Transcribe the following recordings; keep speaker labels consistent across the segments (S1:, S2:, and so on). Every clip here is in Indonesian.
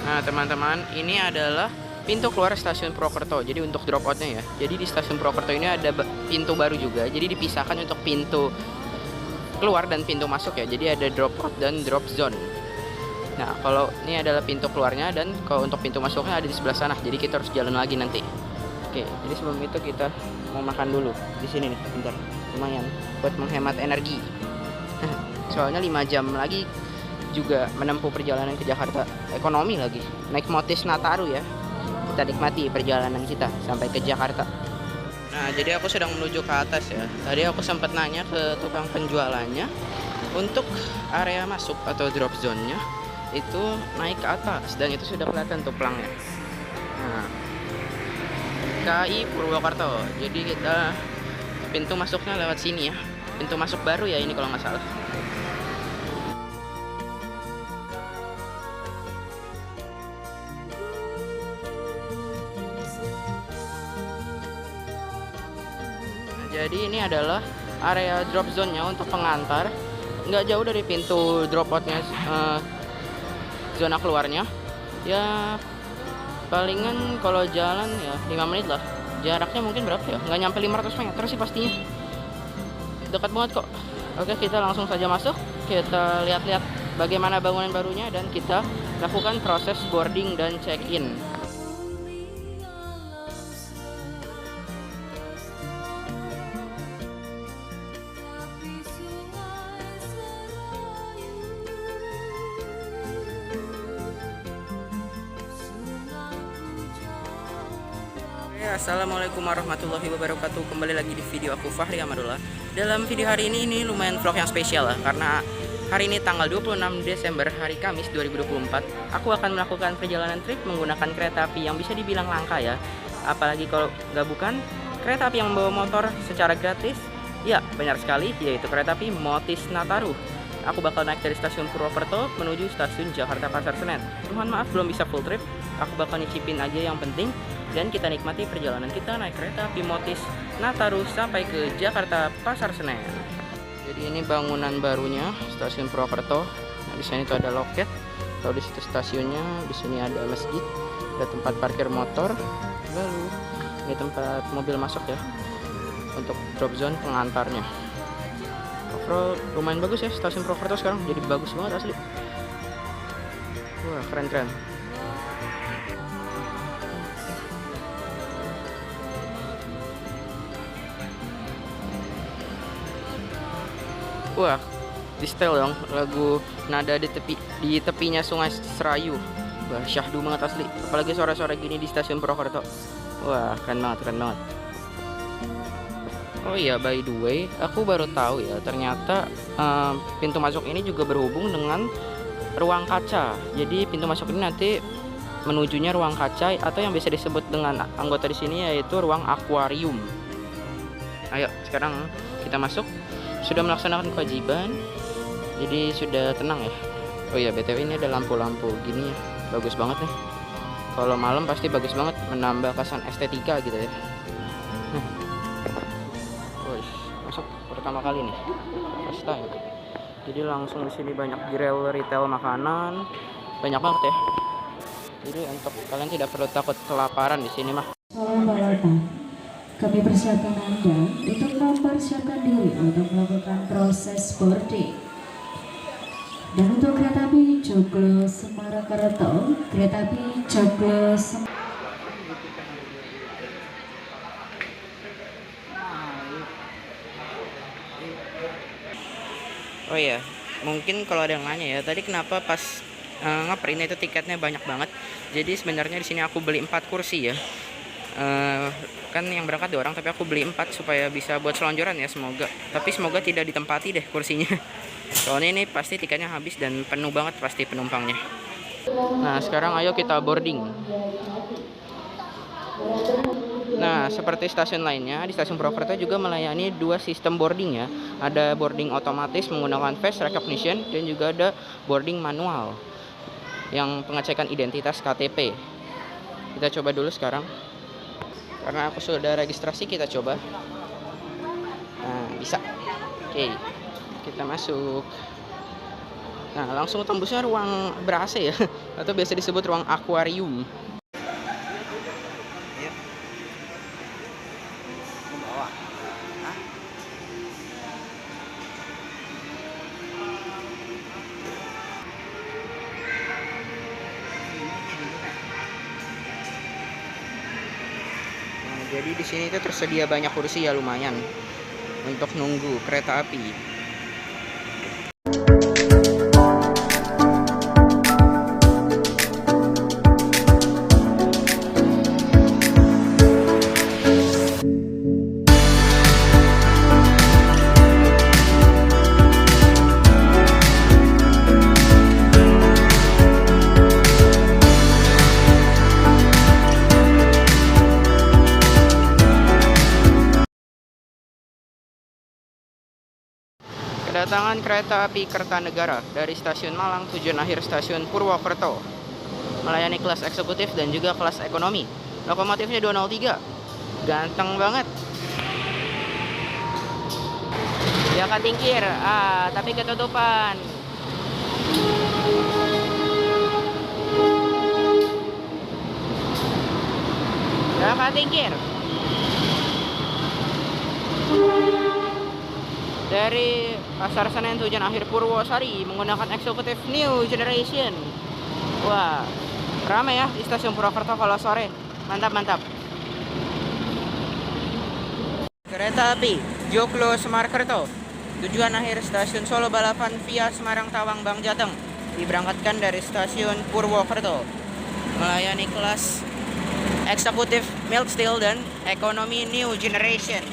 S1: Nah teman-teman, ini adalah pintu keluar stasiun Purwokerto. Jadi untuk drop outnya ya. Jadi di stasiun Purwokerto ini ada pintu baru juga. Jadi dipisahkan untuk pintu keluar dan pintu masuk ya. Jadi ada drop out dan drop zone. Nah kalau ini adalah pintu keluarnya, dan kalau untuk pintu masuknya ada di sebelah sana. Jadi kita harus jalan lagi nanti. Oke, jadi sebelum itu kita mau makan dulu di sini nih, bentar. Lumayan buat menghemat energi. Soalnya 5 jam lagi juga menempuh perjalanan ke Jakarta. Ekonomi lagi. Naik Motis Nataru ya. Kita nikmati perjalanan kita sampai ke Jakarta. Nah, jadi aku sedang menuju ke atas ya. Tadi aku sempat nanya ke tukang penjualannya untuk area masuk atau drop zone-nya itu naik ke atas, dan itu sudah kelihatan tuh pelangnya. Nah, KAI Purwokerto. Jadi kita pintu masuknya lewat sini ya. Pintu masuk baru ya ini kalau nggak salah. Jadi ini adalah area drop zone-nya untuk pengantar. Nggak jauh dari pintu drop out-nya, zona keluarnya. Ya palingan kalau jalan ya 5 menit lah. Jaraknya mungkin berapa ya? Nggak nyampe 500 meter sih pastinya. Dekat banget kok. Oke, kita langsung saja masuk. Kita lihat-lihat bagaimana bangunan barunya, dan kita lakukan proses boarding dan check-in. Assalamualaikum warahmatullahi wabarakatuh. Kembali lagi di video aku, Fahri Amadullah. Dalam video hari ini lumayan vlog yang spesial lah, karena hari ini tanggal 26 Desember, hari Kamis 2024. Aku akan melakukan perjalanan trip menggunakan kereta api yang bisa dibilang langka ya. Apalagi kalau nggak bukan kereta api yang membawa motor secara gratis. Ya, benar sekali, yaitu kereta api Motis Nataru. Aku bakal naik dari stasiun Purwokerto menuju stasiun Jakarta Pasar Senen. Mohon maaf belum bisa full trip. Aku bakal nyicipin aja yang penting, dan kita nikmati perjalanan kita naik kereta api Motis Nataru sampai ke Jakarta Pasar Senen. Jadi ini bangunan barunya stasiun Purwokerto. Nah, di sini tuh ada loket. Kalau di situ stasiunnya, di sini ada masjid, ada tempat parkir motor. Lalu ini tempat mobil masuk ya, untuk drop zone pengantarnya. Overall lumayan bagus ya stasiun Purwokerto sekarang, jadi bagus banget asli. Wah, keren-keren. Wah, di setel dong lagu Nada di tepinya Sungai Serayu. Wah, syahdu banget asli. Apalagi sore-sore gini di stasiun Purwokerto. Wah, keren banget, keren banget. Oh iya, by the way, aku baru tahu ya, ternyata pintu masuk ini juga berhubung dengan ruang kaca. Jadi pintu masuk ini nanti menujunya ruang kaca, atau yang bisa disebut dengan anggota di sini yaitu ruang akuarium. Ayo, sekarang kita masuk. Sudah melaksanakan kewajiban, jadi sudah tenang ya. Oh iya, BTW ini ada lampu-lampu gini ya, bagus banget nih. Kalau malam pasti bagus banget, menambah kesan estetika gitu ya. Masuk pertama kali nih, first time. Jadi langsung di sini banyak grill retail makanan, banyak banget ya. Jadi untuk kalian tidak perlu takut kelaparan di sini mah.
S2: Kami persiapkan Anda untuk mempersiapkan diri untuk melakukan proses boarding. Dan untuk kereta api Joglo Semarang-Kerto, kereta api Joglo
S1: Oh iya, mungkin kalau ada yang nanya ya, tadi kenapa pas ngeprint itu tiketnya banyak banget. Jadi sebenarnya di sini aku beli 4 kursi ya. Kan yang berangkat 2 orang, tapi aku beli 4 supaya bisa buat selonjoran ya, tapi semoga tidak ditempati deh kursinya. Soalnya ini pasti tiketnya habis dan penuh banget pasti penumpangnya. Nah, sekarang ayo kita boarding. Nah, seperti stasiun lainnya, di stasiun Purwokerto juga melayani 2 sistem boarding ya. Ada boarding otomatis menggunakan face recognition, dan juga ada boarding manual yang pengecekan identitas KTP. Kita coba dulu sekarang. Karena aku sudah registrasi, kita coba. Nah, bisa. Oke, kita masuk. Nah, langsung tembusnya ruang ber-AC ya, atau biasa disebut ruang akuarium. Ya. Membawa. Hah? Nah, jadi di sini tuh tersedia banyak kursi ya, lumayan untuk nunggu kereta api. Kedatangan kereta api Kertanegara dari stasiun Malang tujuan akhir stasiun Purwokerto, melayani kelas eksekutif dan juga kelas ekonomi. Lokomotifnya 203, ganteng banget. Ya Kak tingkir, tapi ketutupan. Ya Kak tingkir. Dari Pasar Senen tujuan akhir Purwosari menggunakan eksekutif New Generation. Wah, ramai ya di stasiun Purwokerto kalau sore. Mantap mantap. Kereta api Joglo Semarkerto tujuan akhir stasiun Solo Balapan via Semarang Tawang Bang Jateng diberangkatkan dari stasiun Purwokerto, melayani kelas eksekutif Mild Steel dan ekonomi New Generation.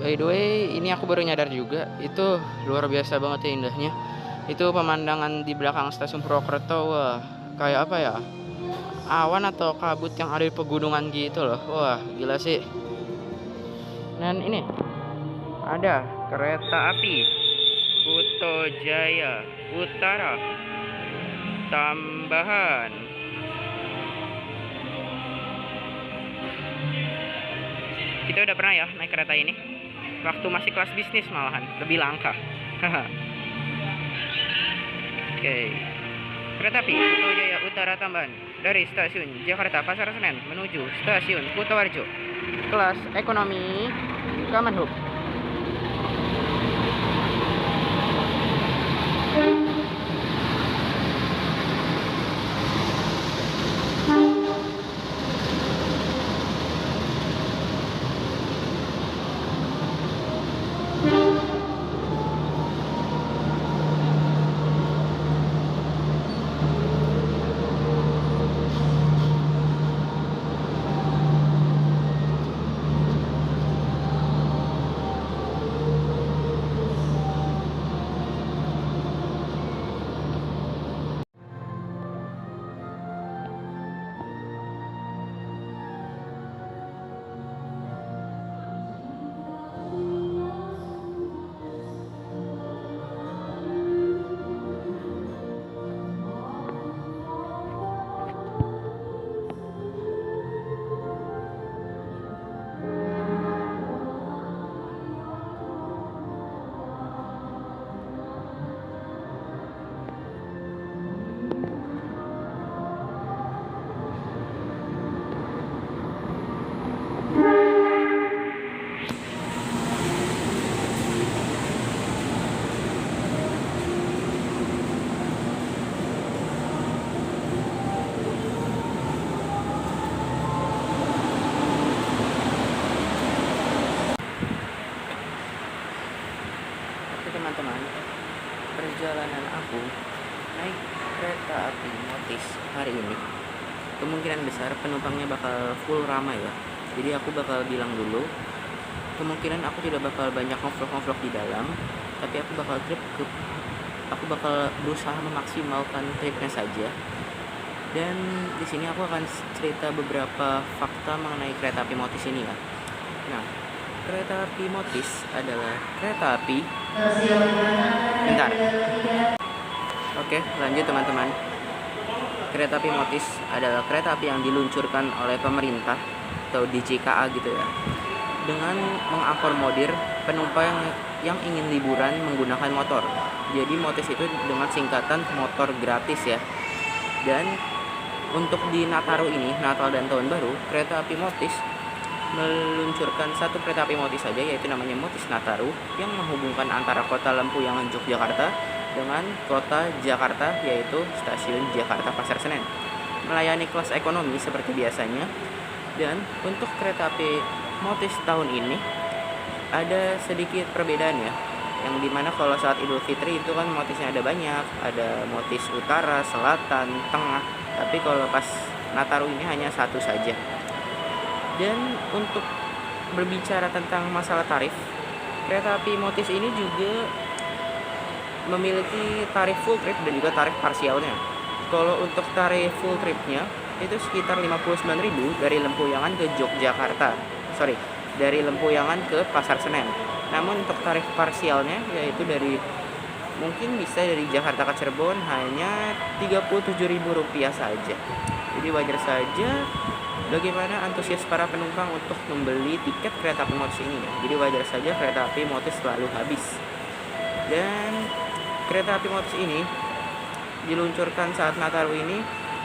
S1: By the way, ini aku baru nyadar juga, itu luar biasa banget ya indahnya. Itu pemandangan di belakang stasiun Purwokerto, wah, kayak apa ya? Awan atau kabut yang ada di pegunungan gitu loh. Wah, gila sih. Dan ini ada kereta api Kuto Jaya Utara tambahan. Kita udah pernah ya naik kereta ini. Waktu masih kelas bisnis malahan, lebih langka. Oke. Kereta api Kuto Jaya Utara tambahan dari stasiun Jakarta Pasar Senen menuju stasiun Kutoarjo. Kelas ekonomi Kamenhub. Teman-teman, perjalanan aku naik kereta api Motis hari ini kemungkinan besar penumpangnya bakal full ramai ya. Jadi aku bakal bilang dulu, kemungkinan aku tidak bakal banyak ngevlog di dalam, tapi aku bakal berusaha memaksimalkan tripnya saja. Dan di sini aku akan cerita beberapa fakta mengenai kereta api Motis ini ya. Nah, kereta api Motis adalah kereta api. Bentar. Oke, lanjut teman-teman. Kereta api Motis adalah kereta api yang diluncurkan oleh pemerintah atau DJKA gitu ya, dengan mengakomodir penumpang yang ingin liburan menggunakan motor. Jadi Motis itu dengan singkatan motor gratis ya. Dan untuk di Nataru ini, Natal dan Tahun Baru, kereta api Motis meluncurkan satu kereta api Motis saja, yaitu namanya Motis Nataru, yang menghubungkan antara kota Lempuyangan Yogyakarta dengan kota Jakarta, yaitu stasiun Jakarta Pasar Senen, melayani kelas ekonomi seperti biasanya. Dan untuk kereta api Motis tahun ini ada sedikit perbedaan ya, yang dimana kalau saat Idul Fitri itu kan Motisnya ada banyak, ada Motis Utara, Selatan, Tengah, tapi kalau pas Nataru ini hanya satu saja. Dan untuk berbicara tentang masalah tarif, kereta api Motis ini juga memiliki tarif full trip dan juga tarif parsialnya. Kalau untuk tarif full tripnya itu sekitar 59.000 dari Lempuyangan ke Yogyakarta. Dari Lempuyangan ke Pasar Senen. Namun untuk tarif parsialnya yaitu mungkin bisa dari Jakarta ke Cirebon hanya Rp37.000 saja. Jadi wajar saja bagaimana antusias para penumpang untuk membeli tiket kereta api Motis ini ya. Jadi wajar saja kereta api Motis selalu habis. Dan kereta api Motis ini diluncurkan saat Nataru ini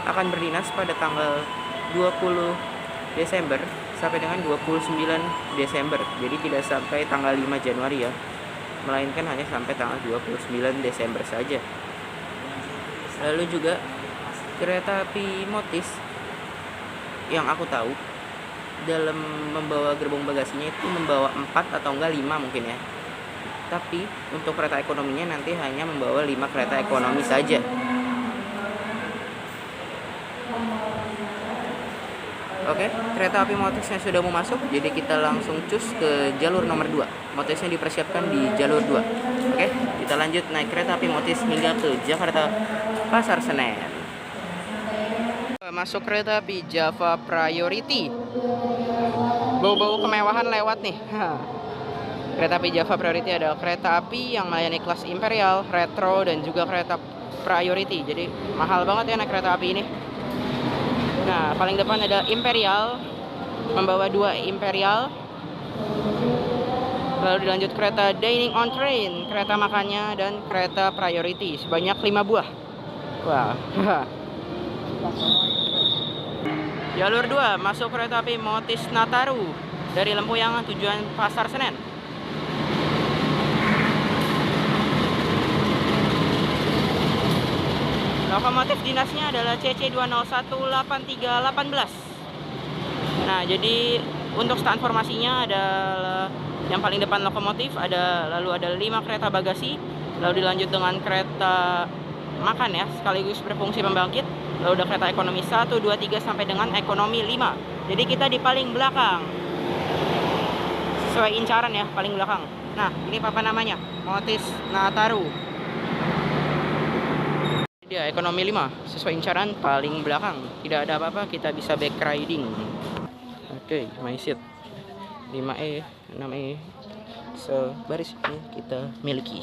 S1: akan berdinas pada tanggal 20 Desember sampai dengan 29 Desember. Jadi tidak sampai tanggal 5 Januari ya, melainkan hanya sampai tanggal 29 Desember saja. Lalu juga kereta api Motis yang aku tahu dalam membawa gerbong bagasinya itu membawa 4 atau enggak 5 mungkin ya. Tapi untuk kereta ekonominya nanti hanya membawa 5 kereta ekonomi saja. Oke, kereta api Motisnya sudah mau masuk, jadi kita langsung cus ke jalur nomor 2. Motisnya dipersiapkan di jalur 2. Oke, kita lanjut naik kereta api Motis hingga ke Jakarta Pasar Senen. Masuk kereta api Java Priority. Bau-bau kemewahan lewat nih. Kereta api Java Priority adalah kereta api yang melayani kelas Imperial, Retro, dan juga kereta Priority. Jadi mahal banget ya naik kereta api ini. Nah, paling depan ada Imperial, membawa 2 Imperial. Lalu dilanjut kereta Dining on Train, kereta makannya, dan kereta Priority sebanyak 5 buah. Wah. Jalur 2 masuk kereta api Motis Nataru dari Lempuyangan tujuan Pasar Senen. Lokomotif dinasnya adalah CC2018318. Nah, jadi untuk stand formasinya adalah yang paling depan lokomotif lalu ada 5 kereta bagasi, lalu dilanjut dengan kereta makan ya, sekaligus berfungsi pembangkit. Lalu ada kereta ekonomi 1, 2, 3 sampai dengan ekonomi 5. Jadi kita di paling belakang. Sesuai incaran ya, paling belakang. Nah, ini papan namanya, Motis Nataru. Dia ekonomi 5, sesuai incaran paling belakang. Tidak ada apa-apa, kita bisa back riding. Oke, my seat 5E, 6E sebaris ini kita miliki.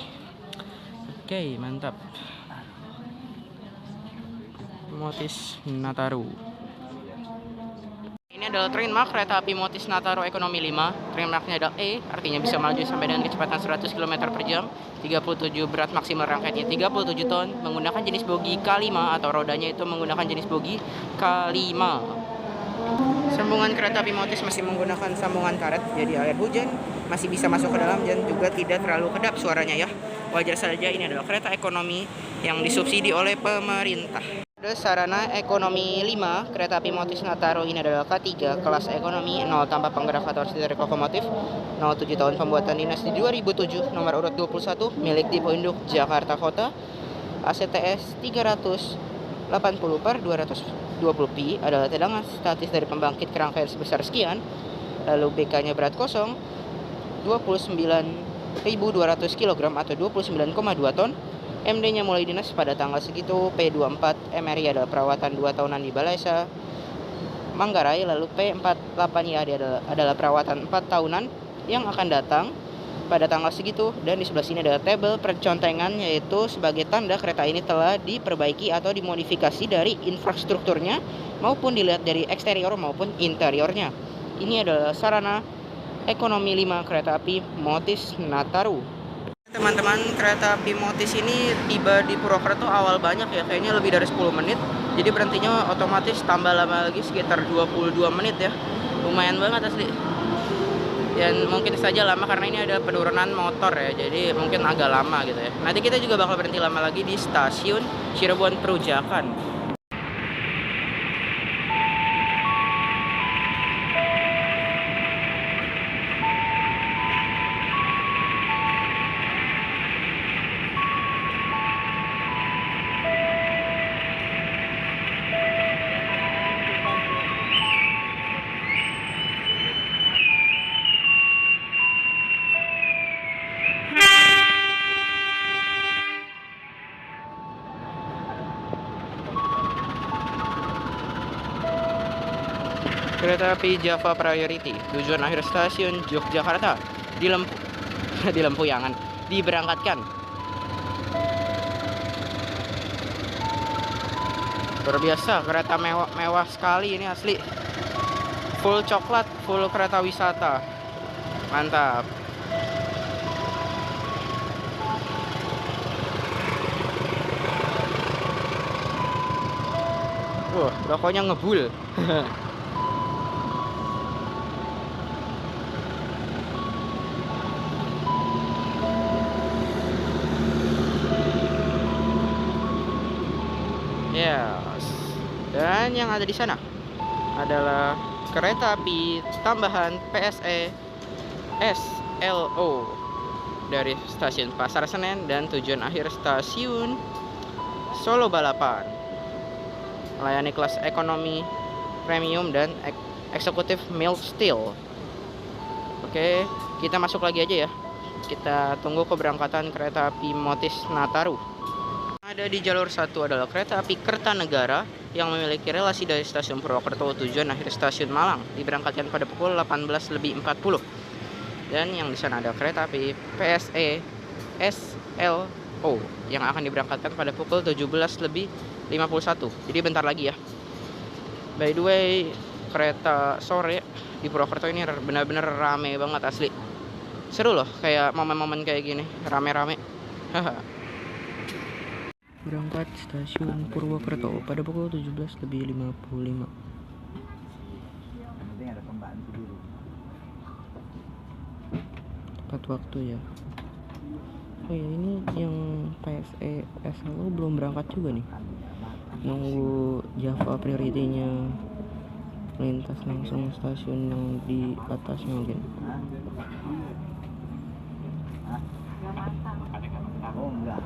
S1: Oke, mantap. Motis Nataru. Ini adalah train mark kereta api Motis Nataru ekonomi 5. Train marknya adalah E, artinya bisa melaju sampai dengan kecepatan 100 km per jam. 37 berat maksimal rangkaiannya 37 ton, menggunakan jenis bogi K5 atau rodanya itu menggunakan jenis bogi K5. Sambungan kereta api Motis masih menggunakan sambungan karet, jadi air hujan masih bisa masuk ke dalam dan juga tidak terlalu kedap suaranya ya. Wajar saja, ini adalah kereta ekonomi yang disubsidi oleh pemerintah. Ada sarana ekonomi 5, kereta api Motis Nataru ini adalah K3, kelas ekonomi, 0 tanpa penggerak atau listrik lokomotif, 07 tahun pembuatan dinas di 2007, nomor urut 21, milik Depo Induk Jakarta Kota. ACTS 380 per 220 pi adalah tegangan statis dari pembangkit kerangkaian sebesar sekian. Lalu BK-nya berat kosong 29.200 kg atau 29,2 ton. MD-nya mulai dinas pada tanggal segitu. P24 MRI adalah perawatan 2 tahunan di Balesa Manggarai. Lalu P48Y adalah perawatan 4 tahunan yang akan datang pada tanggal segitu. Dan di sebelah sini adalah tabel percontengan, yaitu sebagai tanda kereta ini telah diperbaiki atau dimodifikasi dari infrastrukturnya maupun dilihat dari eksterior maupun interiornya. Ini adalah sarana ekonomi 5 kereta api Motis Nataru. Teman-teman, kereta api Motis ini tiba di Purwokerto awal banyak ya, kayaknya lebih dari 10 menit. Jadi berhentinya otomatis tambah lama lagi, sekitar 22 menit ya. Lumayan banget asli. Dan mungkin saja lama karena ini ada penurunan motor ya, jadi mungkin agak lama gitu ya. Nanti kita juga bakal berhenti lama lagi di stasiun Cirebon Perujakan. Kereta api Java Priority, tujuan akhir stasiun Yogyakarta, di Lempuyangan, diberangkatkan. Luar biasa, kereta mewah sekali ini asli. Full coklat, full kereta wisata. Mantap. Rokoknya ngebul. Yes. Dan yang ada di sana adalah kereta api tambahan PSE SLO dari stasiun Pasar Senen dan tujuan akhir stasiun Solo Balapan. Melayani kelas ekonomi, premium dan eksekutif mild steel. Oke, kita masuk lagi aja ya. Kita tunggu keberangkatan kereta api Motis Nataru. Ada di jalur 1 adalah kereta api Kertanegara yang memiliki relasi dari stasiun Purwokerto tujuan akhir stasiun Malang, diberangkatkan pada pukul 18.40. Dan yang di sana ada kereta api PSE SLO yang akan diberangkatkan pada pukul 17.51. Jadi bentar lagi ya. By the way, kereta sore di Purwokerto ini benar-benar rame banget asli. Seru loh, kayak momen-momen kayak gini, rame-rame. Berangkat stasiun Purwokerto pada pukul 17.55. Tepat waktu ya. Oh ya, ini yang PSE SLO belum berangkat juga nih. Nunggu Java Priority-nya lintas langsung stasiun yang di atasnya mungkin. Oh enggak.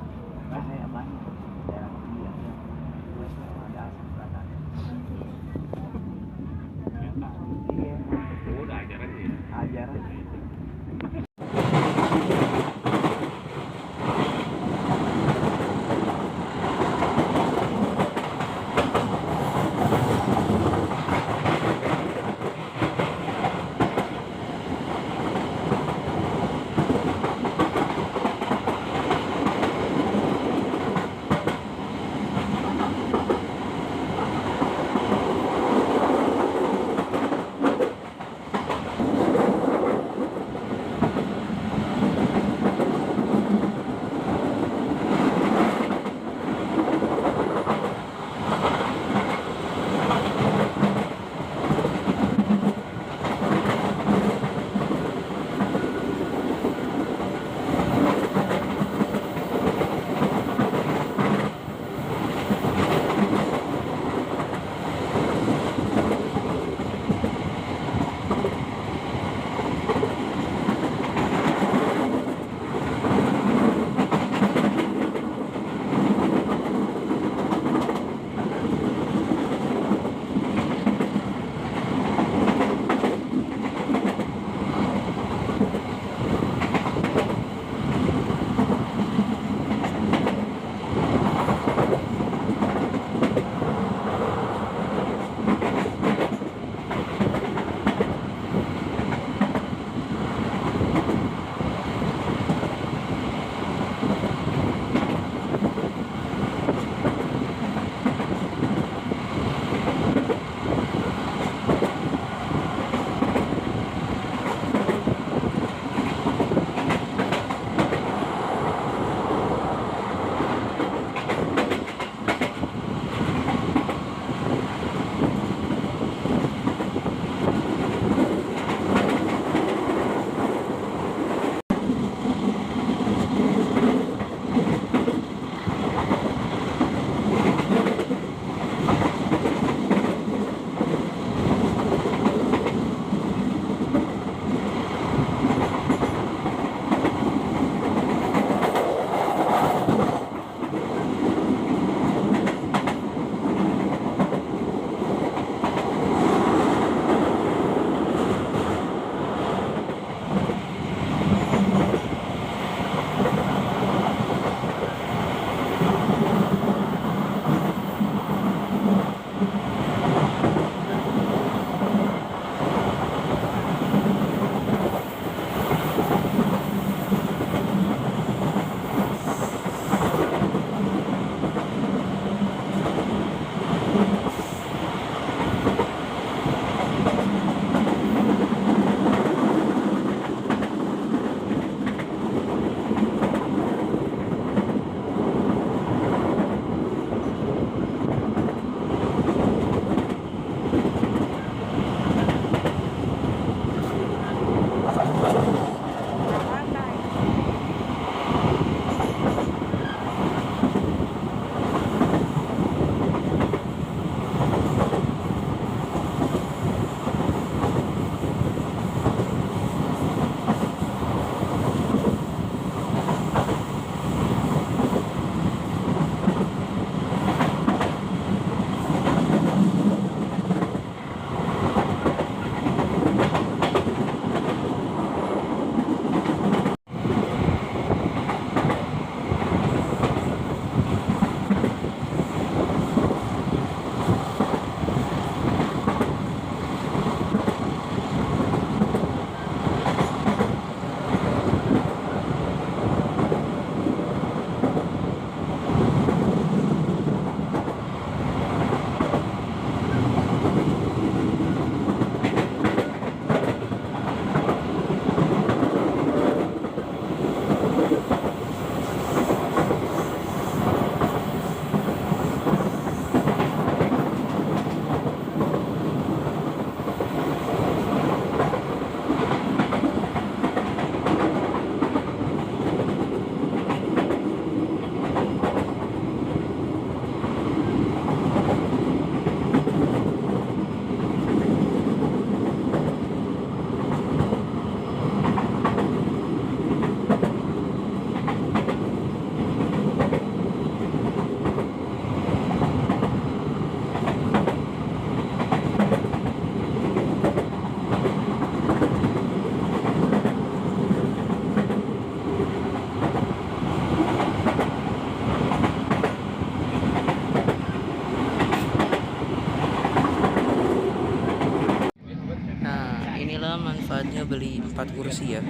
S1: Inilah manfaatnya beli 4 kursi ya.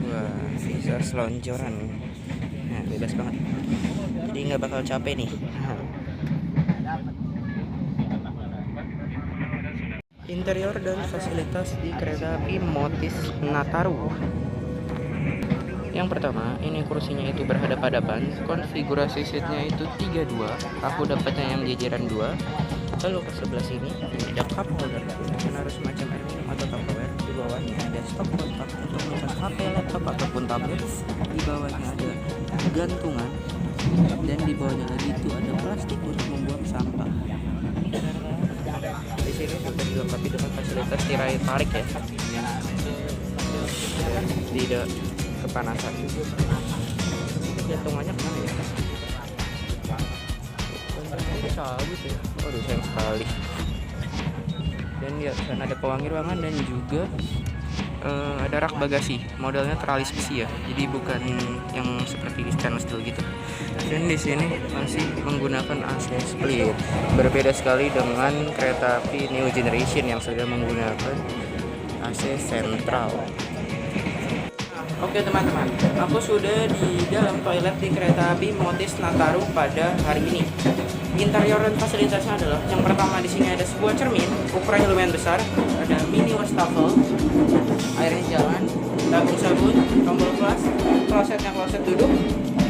S1: Wah, bisa selonjoran. Nah, bebas banget. Jadi nggak bakal capek nih. Interior dan fasilitas di kereta api Motis Nataru. Yang pertama, ini kursinya itu berhadapan-hadapan. Konfigurasi seatnya itu 32. Aku dapatnya yang jajaran 2. Lalu ke sebelah sini ada cup holder, menaruh semacam air minum atau tupperware. Di bawahnya ada stop kontak untuk mengecas HP, laptop ataupun tablet. Di bawahnya ada gantungan, dan di bawahnya lagi itu ada plastik untuk membuang sampah. Di sini sudah dilengkapi dengan fasilitas tirai tarik ya, tidak kepanasan. Gantungannya kemana ya? Gantungannya cabut ya. Waduh, sayang sekali. Dan di sana ada pewangi ruangan dan juga ada rak bagasi. Modelnya teralis besi ya, jadi bukan yang seperti di stainless steel gitu. Dan di sini masih menggunakan AC split. Berbeda sekali dengan kereta api New Generation yang sudah menggunakan AC sentral. Oke teman-teman, aku sudah di dalam toilet di kereta api Motis Nataru pada hari ini. Interior dan fasilitasnya adalah yang pertama, di sini ada sebuah cermin, ukurannya lumayan besar, ada mini wastafel, airnya jalan, tabung sabun, tombol flash, klosetnya kloset duduk,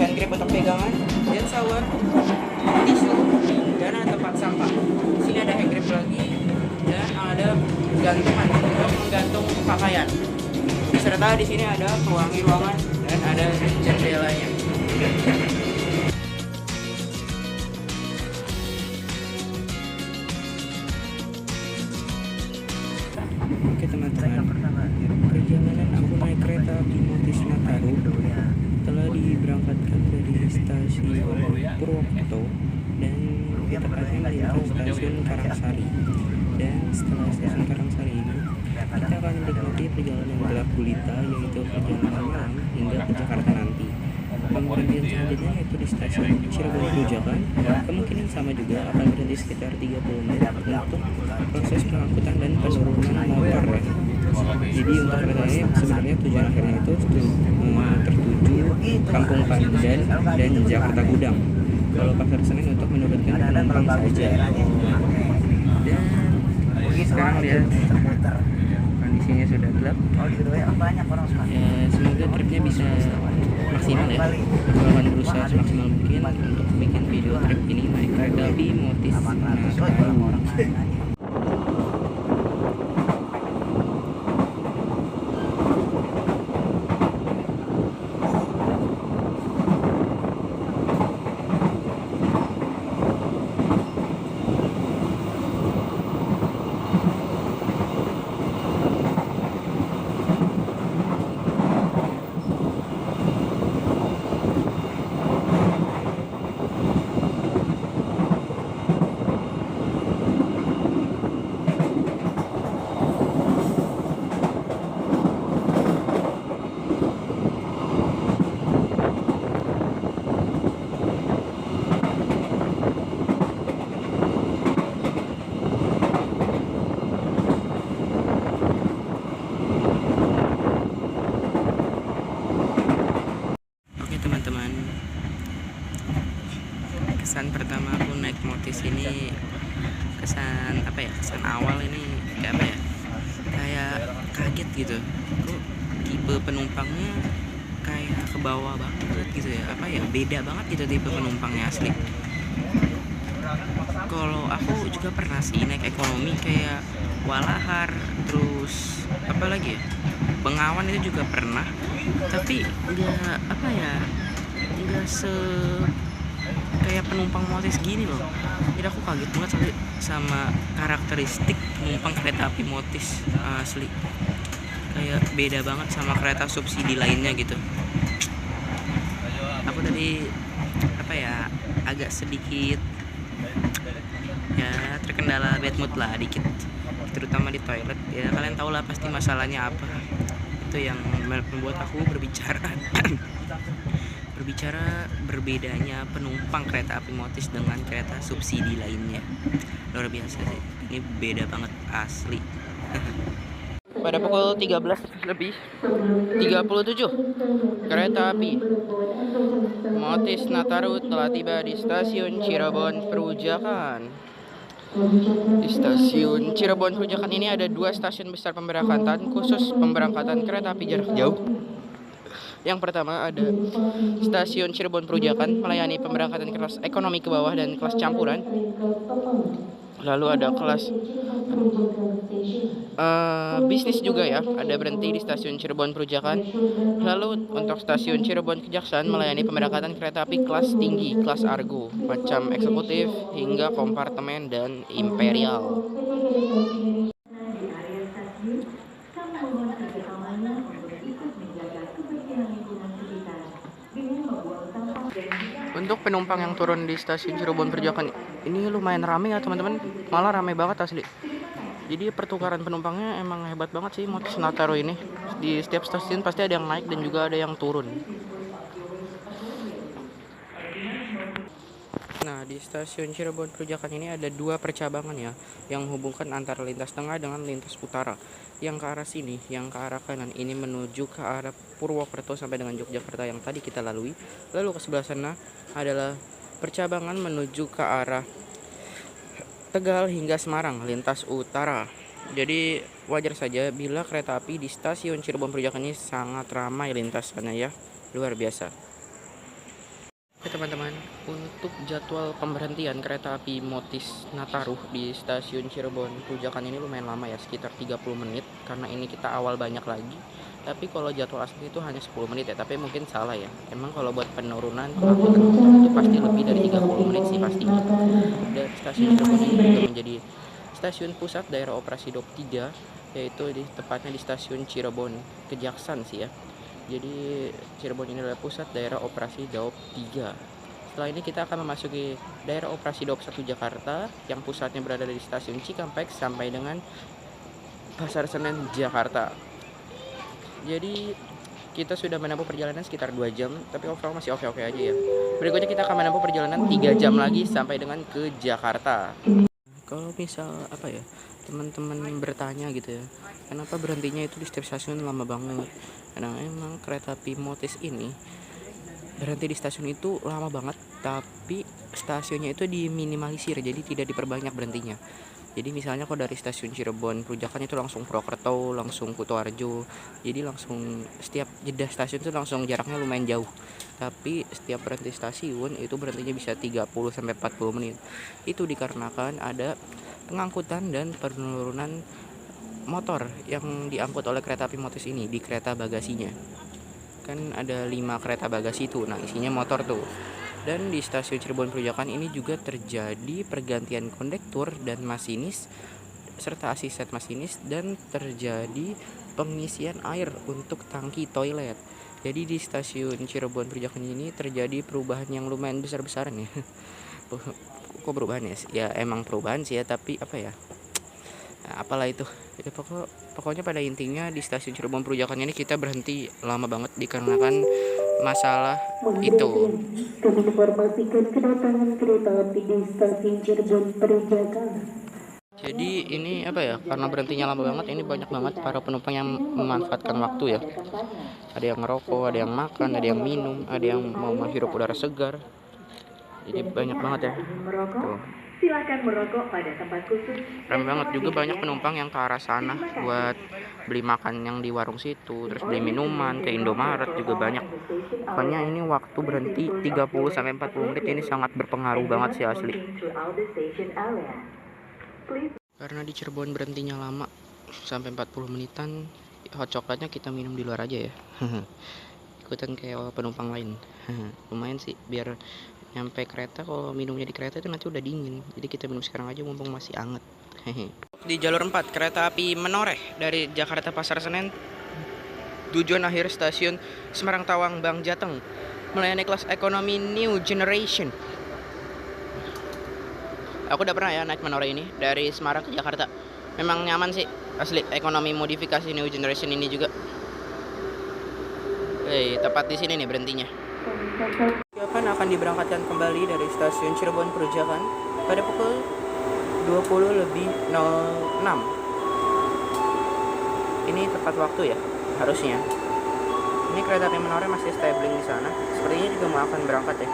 S1: hand grip untuk pegangan, hand shower, tisu, dan ada tempat sampah. Di sini ada hand grip lagi dan ada gantungan untuk menggantung pakaian. Serta di sini ada pewangi ruangan dan ada jendelanya. Oke teman-teman, perjalanan aku naik kereta api Motis Nataru telah diberangkatkan dari stasiun Purwokerto dan kita akan melintas stasiun Karangsari. Dan setelah stasiun Karangsari ini, kita akan menikmati perjalanan gelap gulita, yaitu perjalanan malam hingga ke Jakarta nanti. Pemberhentian selanjutnya yaitu di stasiun Cirebon Grojogan. Kemungkinan sama juga akan berhenti sekitar 30 menit untuk proses pengangkutan dan penurunan motor ya. Jadi untuk kereta ini sebenarnya tujuan akhirnya itu tertuju Kampung Pandan dan Jakarta Gudang. Kalau Pasar Senen untuk menurunkan penumpang saja. Dan sekarang lihat kondisinya sudah gelap. Ya, semoga tripnya bisa maksimal ya. Aku akan berusaha semaksimal mungkin untuk bikin video trip ini naik kereta api Motis Nataru. Teman-teman, kesan pertama aku naik Motis ini, kesan apa ya, kesan awal ini kayak apa ya, kayak kaget gitu. Kok tipe penumpangnya kayak ke bawah banget gitu ya, apa ya, beda banget gitu tipe penumpangnya asli. Kalau aku juga pernah sih naik ekonomi kayak Walahar, terus apa lagi ya, Bengawan itu juga pernah, tapi nggak apa ya, nggak kayak penumpang Motis gini loh. Jadi aku kaget banget sama karakteristik penumpang kereta api Motis, asli kayak beda banget sama kereta subsidi lainnya gitu. Aku tadi apa ya, agak sedikit ya terkendala bad mood lah dikit, terutama di toilet ya. Kalian tau lah pasti masalahnya apa. Itu yang membuat aku berbicara berbedanya penumpang kereta api Motis dengan kereta subsidi lainnya. Luar biasa sih, ini beda banget asli. pada pukul 13:37 kereta api Motis Nataru telah tiba di stasiun Cirebon Perujakan. Di stasiun Cirebon Perujakan ini ada 2 stasiun besar pemberangkatan khusus pemberangkatan kereta api jarak jauh. Yang pertama ada stasiun Cirebon Perujakan melayani pemberangkatan kelas ekonomi ke bawah dan kelas campuran. Lalu ada kelas bisnis juga ya, ada berhenti di stasiun Cirebon Perujakan. Lalu untuk stasiun Cirebon Kejaksaan melayani pemberangkatan kereta api kelas tinggi, kelas Argo, macam eksekutif hingga kompartemen dan imperial. Untuk penumpang yang turun di stasiun Cirebon Perujakan ini lumayan rame ya teman-teman, malah rame banget asli. Jadi pertukaran penumpangnya emang hebat banget sih Motis Nataru ini. Di setiap stasiun pasti ada yang naik dan juga ada yang turun. Nah, di stasiun Cirebon Perujakan ini ada 2 percabangan ya, yang menghubungkan antara lintas tengah dengan lintas utara. Yang ke arah sini, yang ke arah kanan ini menuju ke arah Purwokerto sampai dengan Yogyakarta yang tadi kita lalui. Lalu ke sebelah sana adalah percabangan menuju ke arah Tegal hingga Semarang, lintas utara. Jadi wajar saja bila kereta api di stasiun Cirebon Perujakan ini sangat ramai lintasannya ya, luar biasa. Oke teman-teman, untuk jadwal pemberhentian kereta api Motis Nataru di stasiun Cirebon Perujakan ini lumayan lama ya, sekitar 30 menit karena ini kita awal banyak lagi. Tapi kalau jadwal asli itu hanya 10 menit ya, tapi mungkin salah ya. Emang kalau buat penurunan pengangkutan itu pasti lebih dari 30 menit sih pastinya. Dan stasiun Cirebon ini juga menjadi stasiun pusat daerah operasi Daup 3, yaitu tepatnya di stasiun Cirebon Kejaksaan sih ya. Jadi Cirebon ini adalah pusat daerah operasi Daup 3. Setelah ini kita akan memasuki daerah operasi Daup 1 Jakarta yang pusatnya berada di stasiun Cikampek sampai dengan Pasar Senen Jakarta. Jadi kita sudah menempuh perjalanan sekitar 2 jam, tapi overall masih oke-oke aja ya. Berikutnya kita akan menempuh perjalanan 3 jam lagi sampai dengan ke Jakarta. Kalau misal apa ya, teman-teman bertanya gitu ya, kenapa berhentinya itu di setiap stasiun lama banget? Karena emang kereta api Motis ini berhenti di stasiun itu lama banget, tapi stasiunnya itu diminimalisir, jadi tidak diperbanyak berhentinya. Jadi misalnya kalau dari stasiun Cirebon Perujakan itu langsung Purwokerto, langsung Kutoarjo. Jadi langsung setiap jeda stasiun itu langsung jaraknya lumayan jauh. Tapi setiap berhenti stasiun itu berhentinya bisa 30 sampai 40 menit. Itu dikarenakan ada pengangkutan dan penurunan motor yang diangkut oleh kereta api Motis ini di kereta bagasinya. Kan ada 5 kereta bagasi itu. Nah, isinya motor tuh. Dan di stasiun Cirebon Perujakan ini juga terjadi pergantian kondektur dan masinis serta asisten masinis, dan terjadi pengisian air untuk tangki toilet. Jadi di stasiun Cirebon Perujakan ini terjadi perubahan yang lumayan besar-besaran ya. Kok perubahan ya? Ya emang perubahan sih ya, tapi apa ya? Nah, apalah itu. Ya, pokoknya pada intinya di stasiun Cirebon Perujakan ini kita berhenti lama banget dikarenakan masalah itu.
S2: Kami informasikan kedatangan kereta api di stasiun Cirebon Perujakan.
S1: Jadi ini apa ya, karena berhentinya lama banget, ini banyak banget para penumpang yang memanfaatkan waktu ya. Ada yang ngerokok, ada yang makan, ada yang minum, ada yang mau menghirup udara segar. Jadi banyak banget ya. Tuh.
S2: Silakan merokok pada tempat khusus.
S1: Ramai banget juga, banyak penumpang yang ke arah sana buat beli makan yang di warung situ, terus beli minuman ke Indomaret juga banyak. Pokoknya ini waktu berhenti 30 sampai 40 menit ini sangat berpengaruh banget sih asli. Karena di Cirebon berhentinya lama sampai 40 menitan, hot coklatnya kita minum di luar aja ya. Ikutan kayak penumpang lain. Lumayan sih biar nyampe kereta, kalau minumnya di kereta itu nanti udah dingin, jadi kita minum sekarang aja mumpung masih anget. Di jalur 4 kereta api Menoreh dari Jakarta Pasar Senen tujuan akhir stasiun Semarang Tawang Bang Jateng melayani kelas ekonomi New Generation. Aku udah pernah ya naik Menoreh ini dari Semarang ke Jakarta, memang nyaman sih asli, ekonomi modifikasi New Generation ini juga. Tepat di sini nih berhentinya. Kapan akan diberangkatkan kembali dari stasiun Cirebon Perujakan pada pukul 20:06. Ini tepat waktu ya harusnya. Ini kereta api Menore masih stabling di sana. Sepertinya juga mau akan berangkat ya.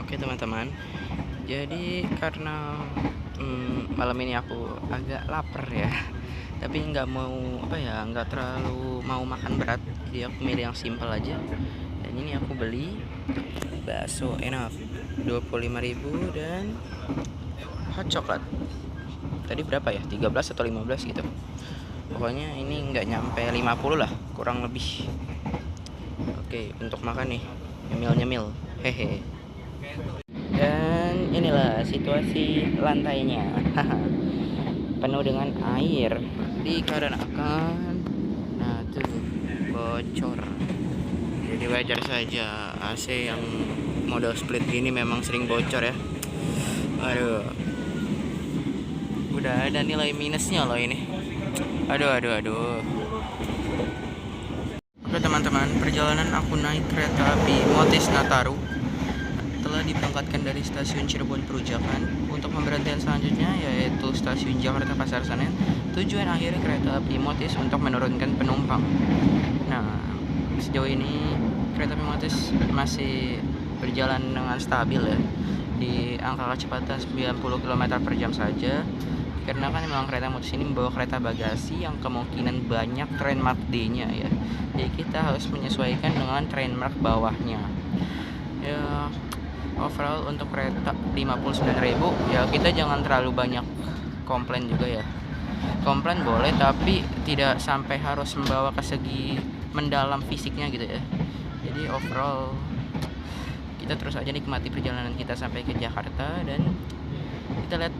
S1: Oke teman-teman, jadi karena malam ini aku agak lapar ya, tapi nggak mau nggak terlalu mau makan berat, jadi aku milih yang simple aja. Dan ini aku beli bakso enak 25.000 dan hot coklat. Tadi berapa ya? 13 atau 15 gitu. Pokoknya ini nggak nyampe 50 lah, kurang lebih. Oke, untuk makan nih, nyemil-nyemil. Hehe. Dan inilah situasi lantainya. Penuh dengan air dikarenakan tuh bocor. Jadi wajar saja AC yang mode split gini memang sering bocor ya. Aduh. Udah ada nilai minusnya loh ini. Aduh. Oke teman-teman, perjalanan aku naik kereta api Motis Nataru telah diberangkatkan dari stasiun Cirebon Perujakan untuk pemberhentian selanjutnya yaitu stasiun Jakarta Pasar Senen. Tujuan akhir kereta api Motis untuk menurunkan penumpang. Nah, sejauh ini kereta api Motis masih berjalan dengan stabil ya, di angka kecepatan 90 km per jam saja. Karena kan memang kereta Motis ini membawa kereta bagasi yang kemungkinan banyak trainmark D-nya ya. Jadi kita harus menyesuaikan dengan trainmark bawahnya. Ya, overall untuk kereta 59.000 ya, kita jangan terlalu banyak komplain juga ya. Komplain boleh tapi tidak sampai harus membawa ke segi mendalam fisiknya gitu ya. Jadi overall kita terus aja nikmati perjalanan kita sampai ke Jakarta, dan kita lihat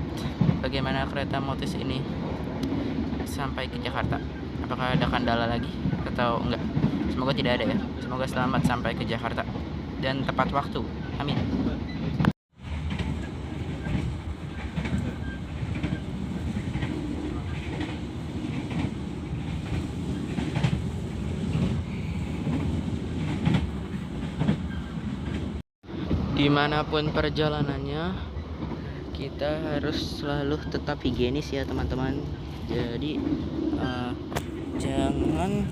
S1: bagaimana kereta Motis ini sampai ke Jakarta. Apakah ada kendala lagi atau enggak? Semoga tidak ada ya. Semoga selamat sampai ke Jakarta dan tepat waktu. Amin. Dimanapun perjalanannya, kita harus selalu tetap higienis ya teman-teman. Jadi jangan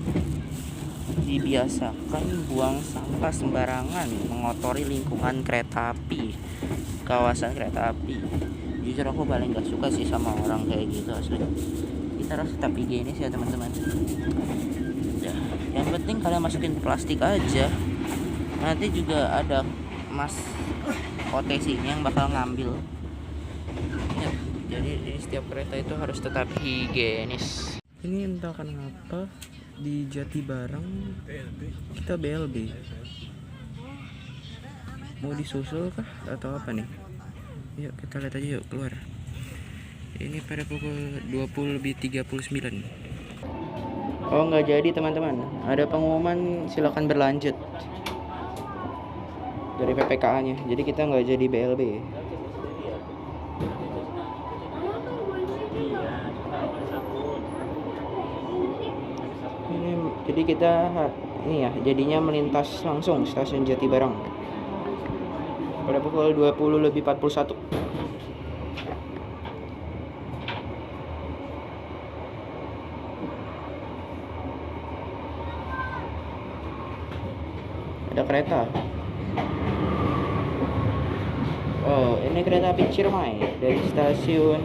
S1: dibiasakan buang sampah sembarangan, mengotori lingkungan kereta api, kawasan kereta api. Jujur aku paling gak suka sih sama orang kayak gitu asli. Kita harus tetap higienis ya teman-teman. Ya, yang penting kalian masukin plastik aja. Nanti juga ada Mas OTC-nya yang bakal ngambil ya. Jadi di setiap kereta itu harus tetap higienis. Ini entah kenapa di Jatibarang kita BLB. Mau disusul kah atau apa nih? Yuk kita lihat aja, yuk keluar. Ini pada pukul 20:39. Oh nggak jadi teman-teman, ada pengumuman silakan berlanjut dari PPKA nya, jadi kita nggak jadi BLB. Ini jadi kita ini ya jadinya melintas langsung stasiun Jatibarang pada pukul 20:41. Ada kereta. Oh, ini kereta api Ciremai dari stasiun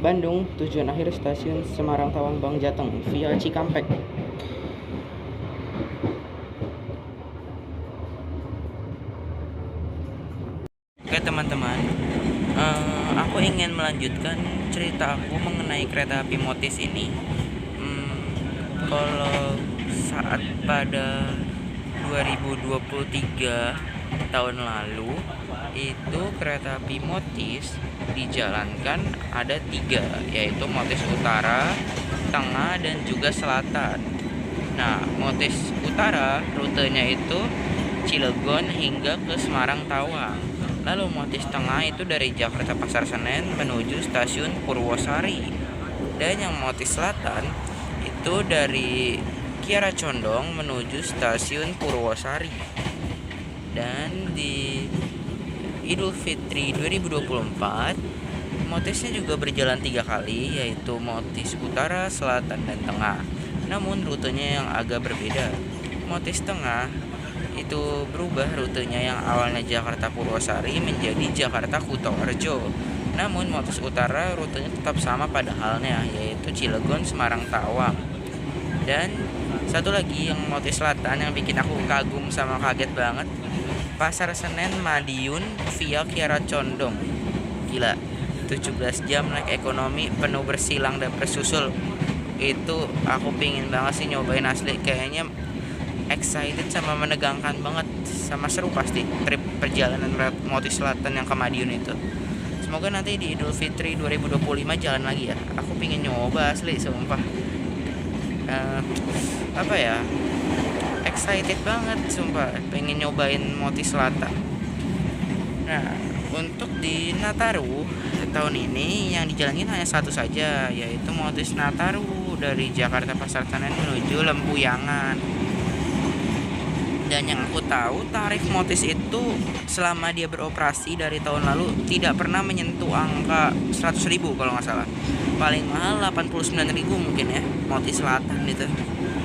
S1: Bandung, tujuan akhir stasiun Semarang Tawang Bang Jateng via Cikampek. Oke teman-teman, aku ingin melanjutkan cerita aku mengenai kereta api Motis ini. Kalau saat pada 2023 tahun lalu itu kereta api Motis dijalankan ada 3, yaitu Motis Utara, Tengah, dan juga Selatan. Nah, Motis Utara rutenya itu Cilegon hingga ke Semarang Tawang. Lalu Motis Tengah itu dari Jakarta Pasar Senen menuju stasiun Purwosari. Dan yang Motis Selatan itu dari Kiara Condong menuju stasiun Purwosari. Dan di Idul Fitri 2024 Motisnya juga berjalan 3 kali, yaitu Motis Utara, Selatan, dan Tengah. Namun rutenya yang agak berbeda. Motis Tengah itu berubah rutenya, yang awalnya Jakarta Purwosari menjadi Jakarta Kutoarjo. Namun Motis Utara rutenya tetap sama pada halnya, yaitu Cilegon Semarang Tawang. Dan satu lagi yang Motis Selatan yang bikin aku kagum sama kaget banget, Pasar Senen Madiun via Kiara Condong. Gila, 17 jam naik ekonomi penuh bersilang dan bersusul. Itu aku pingin banget sih nyobain, asli kayaknya excited sama menegangkan banget, sama seru pasti trip perjalanan Motis Selatan yang ke Madiun itu. Semoga nanti di Idul Fitri 2025 jalan lagi ya. Aku pingin nyoba asli, sumpah. Apa ya, excited banget sumpah, pengen nyobain Motis Selatan. Nah, untuk di Nataru tahun ini yang dijalanin hanya satu saja, yaitu Motis Nataru dari Jakarta Pasar Senen menuju Lempuyangan. Dan yang aku tahu, tarif Motis itu selama dia beroperasi dari tahun lalu tidak pernah menyentuh angka 100.000 kalau nggak salah. Paling mahal 89.000 mungkin ya, Motis Selatan itu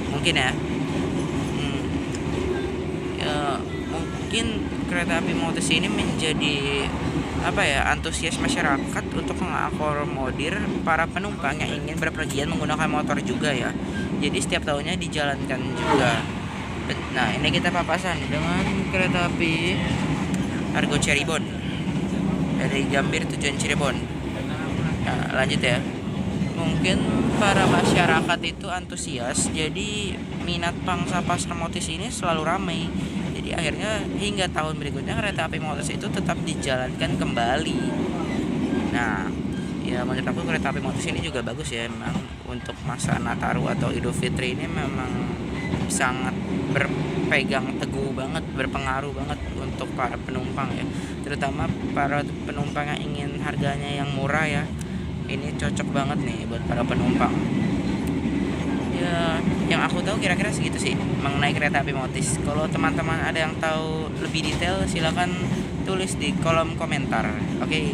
S1: mungkin ya. Ya mungkin kereta api Motis ini menjadi apa ya, antusias masyarakat untuk mengakomodir para penumpang yang ingin berpergian menggunakan motor juga ya. Jadi setiap tahunnya dijalankan juga. Nah, ini kita papasan dengan kereta api Argo Cirebon dari Gambir tujuan Cirebon. Nah, lanjut ya. Mungkin para masyarakat itu antusias, jadi minat pangsa pasar Motis ini selalu ramai. Jadi akhirnya hingga tahun berikutnya kereta api Motis itu tetap dijalankan kembali. Nah, ya menurut aku kereta api Motis ini juga bagus ya, memang untuk masa Nataru atau Idul Fitri ini memang sangat berpegang teguh banget, berpengaruh banget untuk para penumpang ya, terutama para penumpang yang ingin harganya yang murah ya. Ini cocok banget nih buat para penumpang. Ya, yang aku tahu kira-kira segitu sih mengenai kereta api Motis. Kalau teman-teman ada yang tahu lebih detail, silakan tulis di kolom komentar. Oke.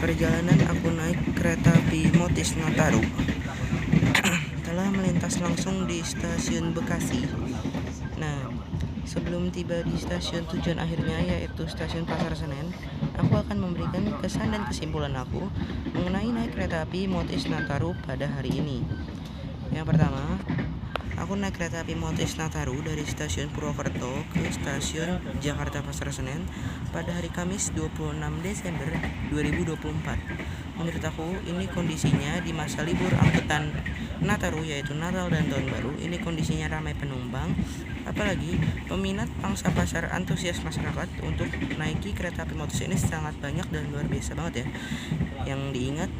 S1: perjalanan aku naik kereta api Motis Nataru telah melintas langsung di stasiun Bekasi. Nah, sebelum tiba di stasiun tujuan akhirnya yaitu stasiun Pasar Senen, aku akan memberikan kesan dan kesimpulan aku mengenai naik kereta api Motis Nataru pada hari ini. Yang pertama, aku naik kereta api Motis Nataru dari stasiun Purwokerto ke stasiun Jakarta Pasar Senen pada hari Kamis 26 Desember 2024. Menurut aku, ini kondisinya di masa libur angkutan Nataru yaitu Natal dan Tahun Baru. Ini kondisinya ramai penumpang, apalagi peminat pangsa pasar antusias masyarakat untuk naiki kereta api Motis ini sangat banyak dan luar biasa banget ya. Yang diingat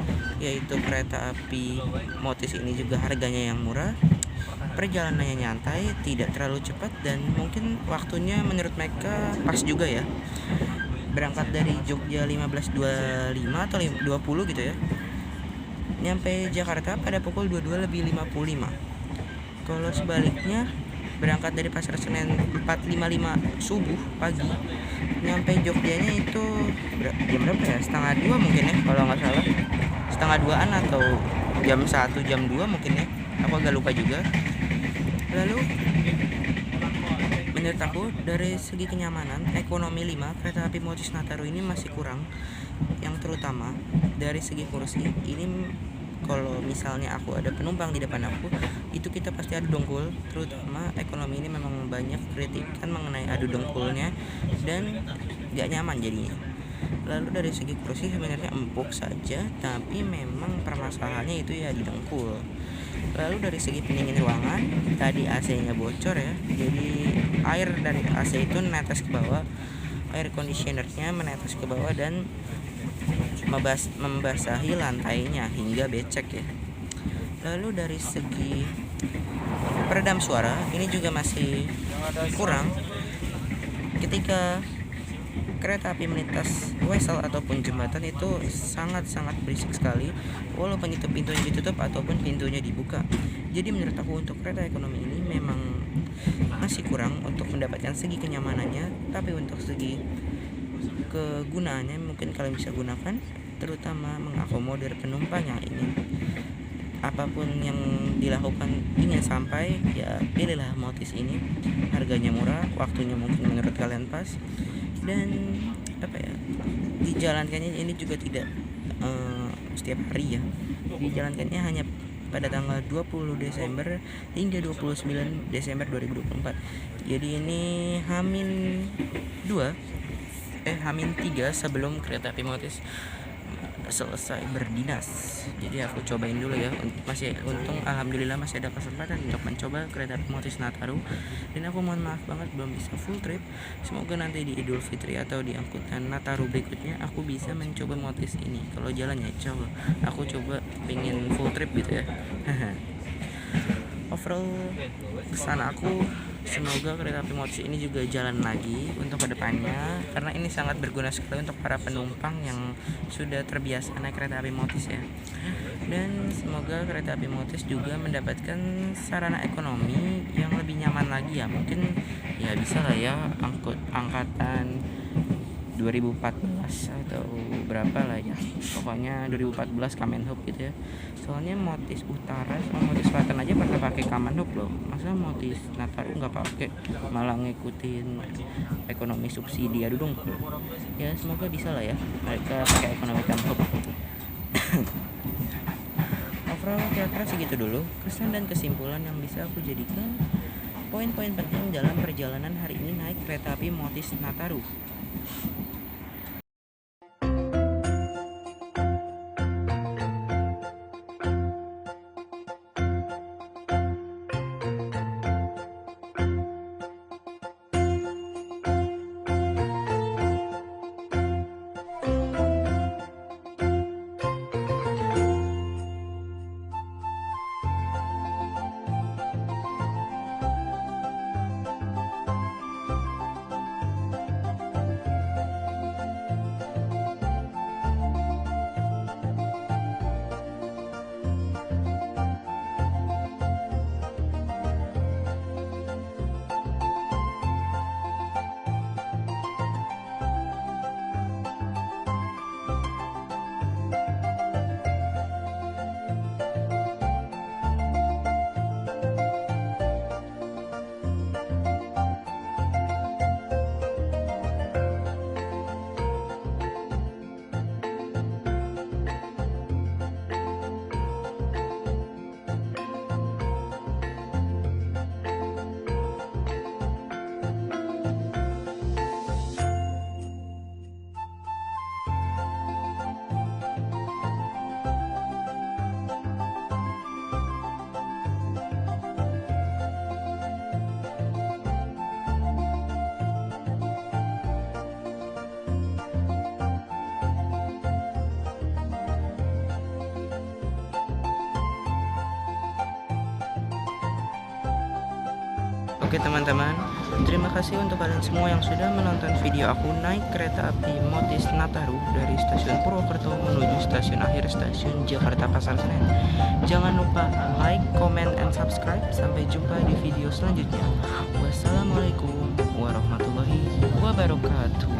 S1: yaitu kereta api Motis ini juga harganya yang murah, perjalanannya nyantai, tidak terlalu cepat, dan mungkin waktunya menurut mereka pas juga ya. Berangkat dari Jogja 15.25 atau 20 gitu ya, nyampe Jakarta pada pukul 22.55. Kalau sebaliknya berangkat dari Pasar Senen 4.55 subuh pagi, nyampe Jogjanya itu jam berapa ya? Setengah 2 mungkin ya, kalau nggak salah setengah 2an atau jam 1 jam 2 mungkin ya, aku agak lupa juga. Lalu menurut aku dari segi kenyamanan, ekonomi 5 kereta api Motis Nataru ini masih kurang. Yang terutama dari segi kursi ini, kalau misalnya aku ada penumpang di depan aku, itu kita pasti adu dengkul. Terutama ekonomi ini memang banyak kritikan mengenai adu dengkulnya dan gak nyaman jadinya. Lalu dari segi kursi sebenarnya empuk saja, tapi memang permasalahannya itu ya di dengkul. Lalu dari segi pendingin ruangan, tadi AC-nya bocor ya, jadi air dari AC itu menetes ke bawah, air conditionernya menetes ke bawah dan membasahi lantainya hingga becek ya. Lalu dari segi peredam suara ini juga masih kurang. Ketika kereta api melintas wesel ataupun jembatan itu sangat-sangat berisik sekali, walaupun itu pintunya ditutup ataupun pintunya dibuka. Jadi menurut aku untuk kereta ekonomi ini memang masih kurang untuk mendapatkan segi kenyamanannya, tapi untuk segi kegunaannya mungkin kalian bisa gunakan, terutama mengakomodir penumpang yang ingin apapun yang dilakukan ingin sampai, ya pilihlah Motis ini. Harganya murah, waktunya mungkin menurut kalian pas, dan dijalankannya ini juga tidak setiap hari ya. Dijalankannya hanya pada tanggal 20 Desember hingga 29 Desember 2024. Jadi ini Hamin 3 sebelum kereta api Motis selesai berdinas. Jadi aku cobain dulu ya. Masih untung, alhamdulillah masih ada kesempatan untuk mencoba kereta api Motis Nataru. Dan aku mohon maaf banget belum bisa full trip. Semoga nanti di Idul Fitri atau di angkutan Nataru berikutnya aku bisa mencoba Motis ini. Kalau jalannya coba, aku coba pengen full trip gitu ya. Overall kesan aku, semoga kereta api Motis ini juga jalan lagi untuk kedepannya, karena ini sangat berguna sekali untuk para penumpang yang sudah terbiasa naik kereta api Motis ya. Dan semoga kereta api Motis juga mendapatkan sarana ekonomi yang lebih nyaman lagi ya. Mungkin ya bisa lah ya angkatan 2014 atau berapa lah ya, pokoknya 2014 Kamenhub gitu ya. Soalnya Motis Utara sama Motis Selatan aja pada pakai Kamenhub loh, masa Motis Nataru nggak pakai, malah ngikutin ekonomi subsidi. Aduh dong ya, semoga bisa lah ya mereka pakai ekonomi Kamenhub. Overall kira-kira segitu dulu kesan dan kesimpulan yang bisa aku jadikan poin-poin penting dalam perjalanan hari ini naik kereta api Motis Nataru. Oke teman-teman, terima kasih untuk kalian semua yang sudah menonton video aku naik kereta api Motis Nataru dari stasiun Purwokerto menuju stasiun akhir stasiun Jakarta Pasar Senen. Jangan lupa like, comment, and subscribe. Sampai jumpa di video selanjutnya. Wassalamualaikum warahmatullahi wabarakatuh.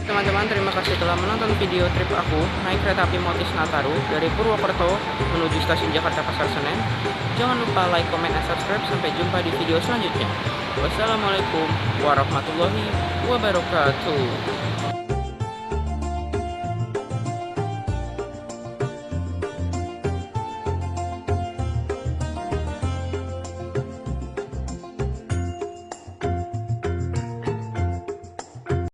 S1: Teman-teman, terima kasih telah menonton video trip aku naik kereta api Motis Nataru dari Purwokerto menuju stasiun Jakarta Pasar Senen. Jangan lupa like, comment, dan subscribe. Sampai jumpa di video selanjutnya. Wassalamualaikum warahmatullahi wabarakatuh.